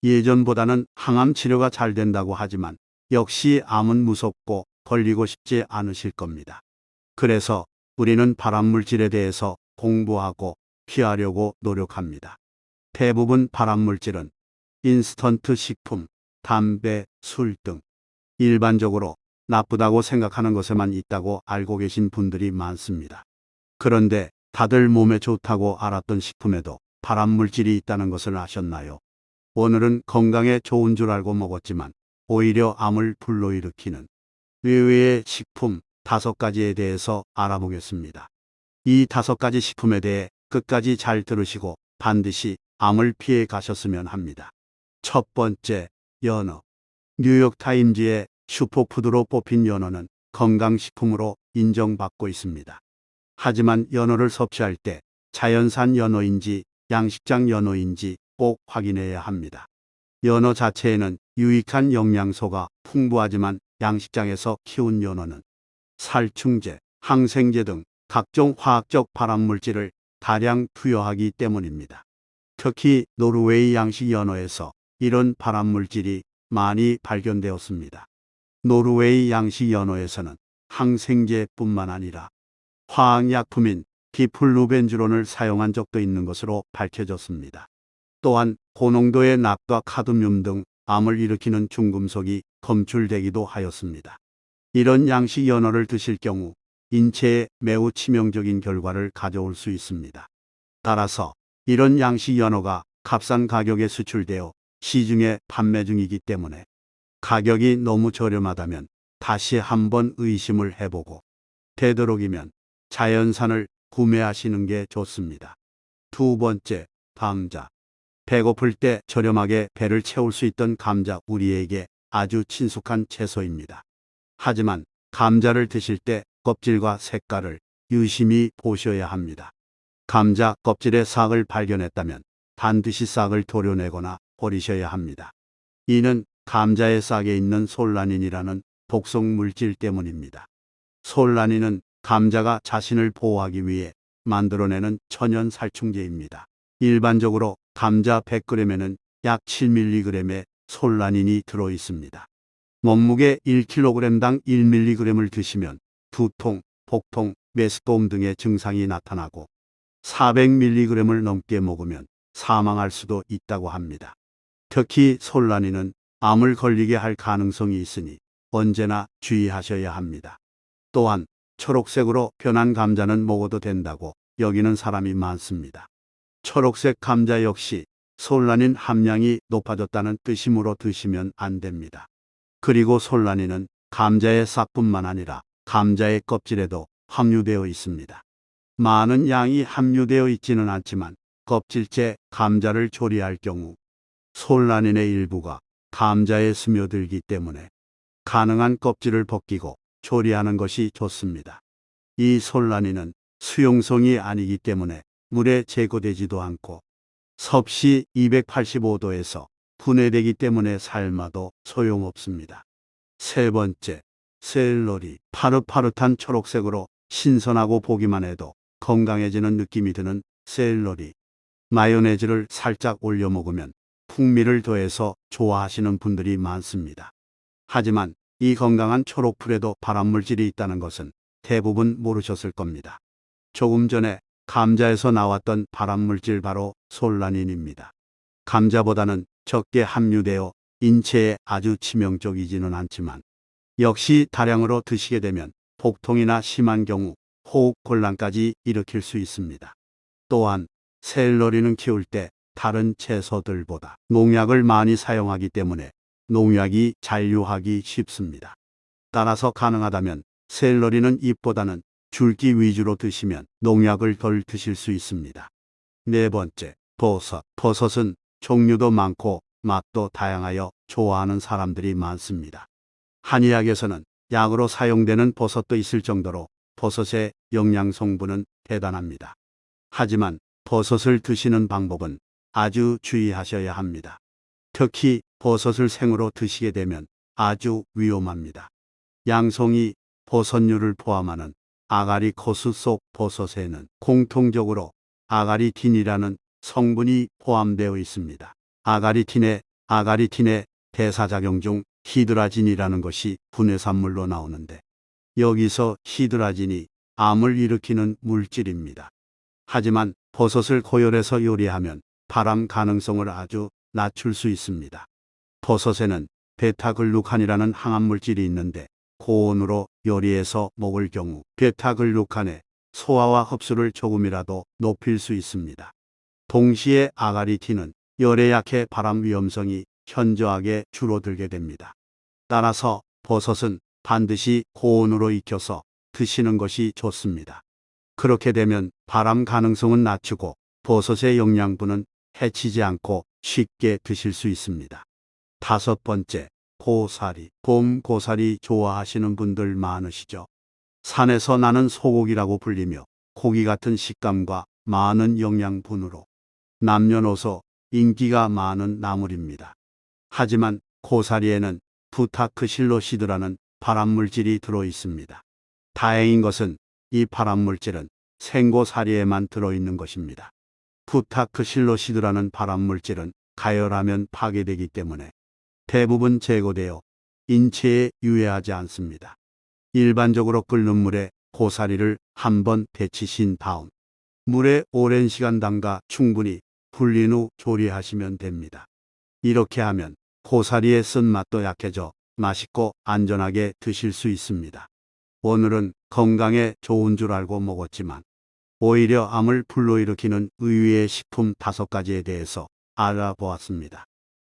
예전보다는 항암 치료가 잘 된다고 하지만 역시 암은 무섭고 걸리고 싶지 않으실 겁니다. 그래서 우리는 발암물질에 대해서 공부하고 피하려고 노력합니다. 대부분 발암물질은 인스턴트 식품, 담배, 술 등 일반적으로 나쁘다고 생각하는 것에만 있다고 알고 계신 분들이 많습니다. 그런데 다들 몸에 좋다고 알았던 식품에도 발암물질이 있다는 것을 아셨나요? 오늘은 건강에 좋은 줄 알고 먹었지만 오히려 암을 불러일으키는 의외의 식품 5가지에 대해서 알아보겠습니다. 이 5가지 식품에 대해 끝까지 잘 들으시고 반드시 암을 피해 가셨으면 합니다. 첫 번째, 연어. 뉴욕타임즈의 슈퍼푸드로 뽑힌 연어는 건강식품으로 인정받고 있습니다. 하지만 연어를 섭취할 때 자연산 연어인지 양식장 연어인지 꼭 확인해야 합니다. 연어 자체에는 유익한 영양소가 풍부하지만 양식장에서 키운 연어는 살충제, 항생제 등 각종 화학적 발암물질을 다량 투여하기 때문입니다. 특히 노르웨이 양식 연어에서 이런 발암물질이 많이 발견되었습니다. 노르웨이 양식 연어에서는 항생제뿐만 아니라 화학약품인 디플루벤주론을 사용한 적도 있는 것으로 밝혀졌습니다. 또한 고농도의 납과 카드뮴 등 암을 일으키는 중금속이 검출되기도 하였습니다. 이런 양식 연어를 드실 경우 인체에 매우 치명적인 결과를 가져올 수 있습니다. 따라서 이런 양식 연어가 값싼 가격에 수출되어 시중에 판매 중이기 때문에 가격이 너무 저렴하다면 다시 한번 의심을 해보고 되도록이면 자연산을 구매하시는 게 좋습니다. 두 번째, 감자. 배고플 때 저렴하게 배를 채울 수 있던 감자 우리에게 아주 친숙한 채소입니다. 하지만 감자를 드실 때 껍질과 색깔을 유심히 보셔야 합니다. 감자 껍질의 싹을 발견했다면 반드시 싹을 도려내거나 버리셔야 합니다. 이는 감자의 싹에 있는 솔라닌이라는 독성 물질 때문입니다. 솔라닌은 감자가 자신을 보호하기 위해 만들어내는 천연 살충제입니다. 일반적으로 감자 100g에는 약 7mg의 솔라닌이 들어 있습니다. 몸무게 1kg당 1mg을 드시면 두통, 복통, 메스꺼움 등의 증상이 나타나고 400mg을 넘게 먹으면 사망할 수도 있다고 합니다. 특히 솔라닌은 암을 걸리게 할 가능성이 있으니 언제나 주의하셔야 합니다. 또한 초록색으로 변한 감자는 먹어도 된다고 여기는 사람이 많습니다. 초록색 감자 역시 솔라닌 함량이 높아졌다는 뜻이므로 드시면 안 됩니다. 그리고 솔라닌은 감자의 싹뿐만 아니라 감자의 껍질에도 함유되어 있습니다. 많은 양이 함유되어 있지는 않지만 껍질째 감자를 조리할 경우 솔라닌의 일부가 감자에 스며들기 때문에 가능한 껍질을 벗기고 조리하는 것이 좋습니다. 이 솔라닌은 수용성이 아니기 때문에 물에 제거되지도 않고 섭씨 285도에서 분해되기 때문에 삶아도 소용없습니다. 세 번째, 샐러리. 파릇파릇한 초록색으로 신선하고 보기만 해도 건강해지는 느낌이 드는 샐러리. 마요네즈를 살짝 올려 먹으면 풍미를 더해서 좋아하시는 분들이 많습니다. 하지만 이 건강한 초록풀에도 발암물질이 있다는 것은 대부분 모르셨을 겁니다. 조금 전에 감자에서 나왔던 발암물질 바로 솔라닌입니다. 감자보다는 적게 함유되어 인체에 아주 치명적이지는 않지만 역시 다량으로 드시게 되면 복통이나 심한 경우 호흡곤란까지 일으킬 수 있습니다. 또한 샐러리는 키울 때 다른 채소들보다 농약을 많이 사용하기 때문에 농약이 잔류하기 쉽습니다. 따라서 가능하다면 샐러리는 잎보다는 줄기 위주로 드시면 농약을 덜 드실 수 있습니다. 네 번째, 버섯. 버섯은 종류도 많고 맛도 다양하여 좋아하는 사람들이 많습니다. 한의학에서는 약으로 사용되는 버섯도 있을 정도로 버섯의 영양 성분은 대단합니다. 하지만 버섯을 드시는 방법은 아주 주의하셔야 합니다. 특히 버섯을 생으로 드시게 되면 아주 위험합니다. 양송이 버섯류를 포함하는 아가리코스 속 버섯에는 공통적으로 아가리틴이라는 성분이 포함되어 있습니다. 아가리틴의 아가리틴의 대사작용 중 히드라진이라는 것이 분해산물로 나오는데 여기서 히드라진이 암을 일으키는 물질입니다. 하지만 버섯을 고열해서 요리하면 발암 가능성을 아주 낮출 수 있습니다. 버섯에는 베타글루칸이라는 항암물질이 있는데 고온으로 요리해서 먹을 경우 베타글루칸의 소화와 흡수를 조금이라도 높일 수 있습니다. 동시에 아가리틴은 열에 약해 발암 위험성이 현저하게 줄어들게 됩니다. 따라서 버섯은 반드시 고온으로 익혀서 드시는 것이 좋습니다. 그렇게 되면 발암 가능성은 낮추고 버섯의 영양분은 해치지 않고 쉽게 드실 수 있습니다. 다섯 번째, 고사리. 봄 고사리 좋아하시는 분들 많으시죠? 산에서 나는 소고기라고 불리며 고기 같은 식감과 많은 영양분으로 남녀노소 인기가 많은 나물입니다. 하지만 고사리에는 부타크실로시드라는 발암물질이 들어 있습니다. 다행인 것은 이 발암물질은 생고사리에만 들어있는 것입니다. 부타크실로시드라는 발암물질은 가열하면 파괴되기 때문에 대부분 제거되어 인체에 유해하지 않습니다. 일반적으로 끓는 물에 고사리를 한번 데치신 다음 물에 오랜 시간 담가 충분히 불린 후 조리하시면 됩니다. 이렇게 하면 고사리의 쓴맛도 약해져 맛있고 안전하게 드실 수 있습니다. 오늘은 건강에 좋은 줄 알고 먹었지만 오히려 암을 불러일으키는 의외의 식품 5가지에 대해서 알아보았습니다.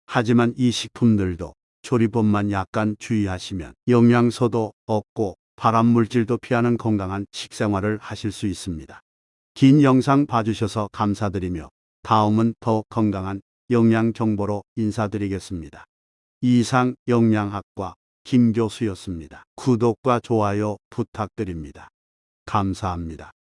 하지만 이 식품들도 조리법만 약간 주의하시면 영양소도 얻고 발암물질도 피하는 건강한 식생활을 하실 수 있습니다. 긴 영상 봐주셔서 감사드리며 다음은 더 건강한 영양 정보로 인사드리겠습니다. 이상 영양학과 김 교수였습니다. 구독과 좋아요 부탁드립니다. 감사합니다.